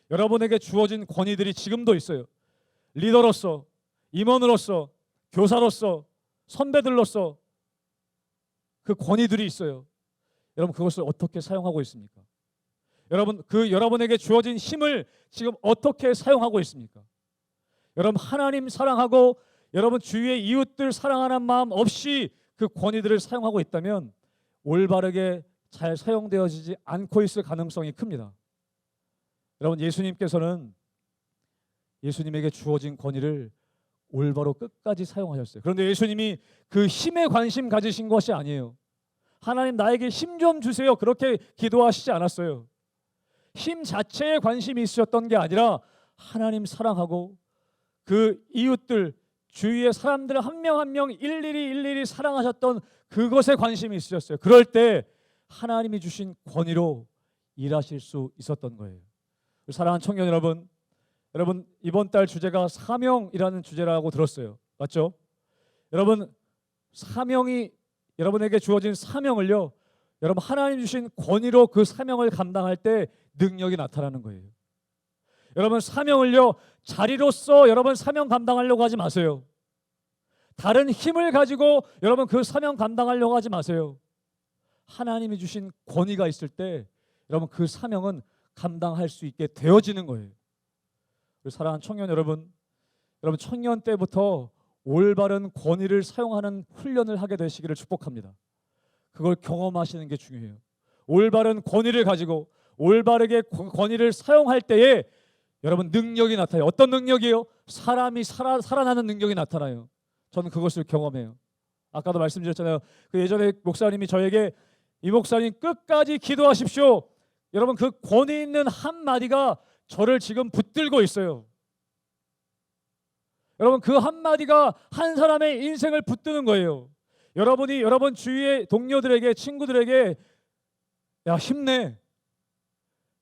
여러분에게 주어진 권위들이 지금도 있어요. 리더로서, 임원으로서, 교사로서, 선배들로서 그 권위들이 있어요. 여러분, 그것을 어떻게 사용하고 있습니까? 여러분, 여러분에게 주어진 힘을 지금 어떻게 사용하고 있습니까? 여러분, 하나님 사랑하고 여러분 주위의 이웃들 사랑하는 마음 없이 그 권위들을 사용하고 있다면 올바르게 잘 사용되어지지 않고 있을 가능성이 큽니다. 여러분, 예수님에게 주어진 권위를 올바로 끝까지 사용하셨어요. 그런데 예수님이 그 힘에 관심 가지신 것이 아니에요. 하나님, 나에게 힘 좀 주세요, 그렇게 기도하시지 않았어요. 힘 자체에 관심이 있으셨던 게 아니라 하나님 사랑하고 그 이웃들, 주위의 사람들 한 명 한 명 일일이 사랑하셨던 그것에 관심이 있으셨어요. 그럴 때 하나님이 주신 권위로 일하실 수 있었던 거예요. 사랑하는 청년 여러분, 이번 달 주제가 사명이라는 주제라고 들었어요. 맞죠? 여러분, 사명이, 여러분에게 주어진 사명을요, 여러분 하나님 주신 권위로 그 사명을 감당할 때 능력이 나타나는 거예요. 여러분, 사명을요, 자리로서 여러분 사명 감당하려고 하지 마세요. 다른 힘을 가지고 여러분 그 사명 감당하려고 하지 마세요. 하나님이 주신 권위가 있을 때 여러분 그 사명은 감당할 수 있게 되어지는 거예요. 사랑하는 청년 여러분 청년 때부터 올바른 권위를 사용하는 훈련을 하게 되시기를 축복합니다. 그걸 경험하시는 게 중요해요. 올바른 권위를 가지고 올바르게 권위를 사용할 때에 여러분 능력이 나타나요. 어떤 능력이에요? 사람이 살아나는 능력이 나타나요. 저는 그것을 경험해요. 아까도 말씀드렸잖아요. 그 예전에 목사님이 저에게, 이 목사님 끝까지 기도하십시오. 여러분, 그 권위 있는 한마디가 저를 지금 붙들고 있어요. 여러분, 그 한마디가 한 사람의 인생을 붙드는 거예요. 여러분이 여러분 주위의 동료들에게, 친구들에게 야, 힘내,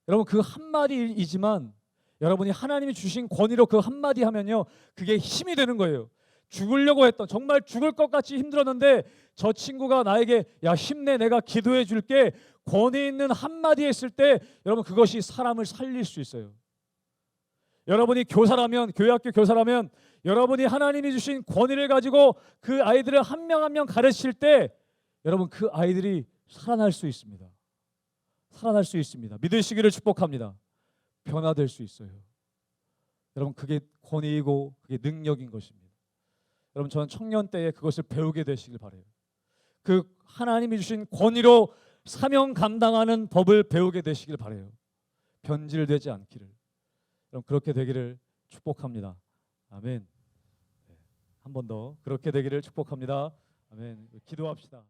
여러분 그 한마디이지만 여러분이 하나님이 주신 권위로 그 한마디 하면요, 그게 힘이 되는 거예요. 죽으려고 했던, 정말 죽을 것 같이 힘들었는데 저 친구가 나에게 야, 힘내, 내가 기도해 줄게, 권위 있는 한마디 했을 때 여러분 그것이 사람을 살릴 수 있어요. 여러분이 교사라면, 교회학교 교사라면 여러분이 하나님이 주신 권위를 가지고 그 아이들을 한 명 한 명 가르칠 때 여러분 그 아이들이 살아날 수 있습니다. 살아날 수 있습니다. 믿으시기를 축복합니다. 변화될 수 있어요. 여러분, 그게 권위이고 그게 능력인 것입니다. 여러분, 저는 청년 때에 그것을 배우게 되시길 바라요. 그 하나님이 주신 권위로 사명 감당하는 법을 배우게 되시길 바라요. 변질되지 않기를. 여러분, 그렇게 되기를 축복합니다. 아멘. 한 번 더 그렇게 되기를 축복합니다. 아멘. 기도합시다.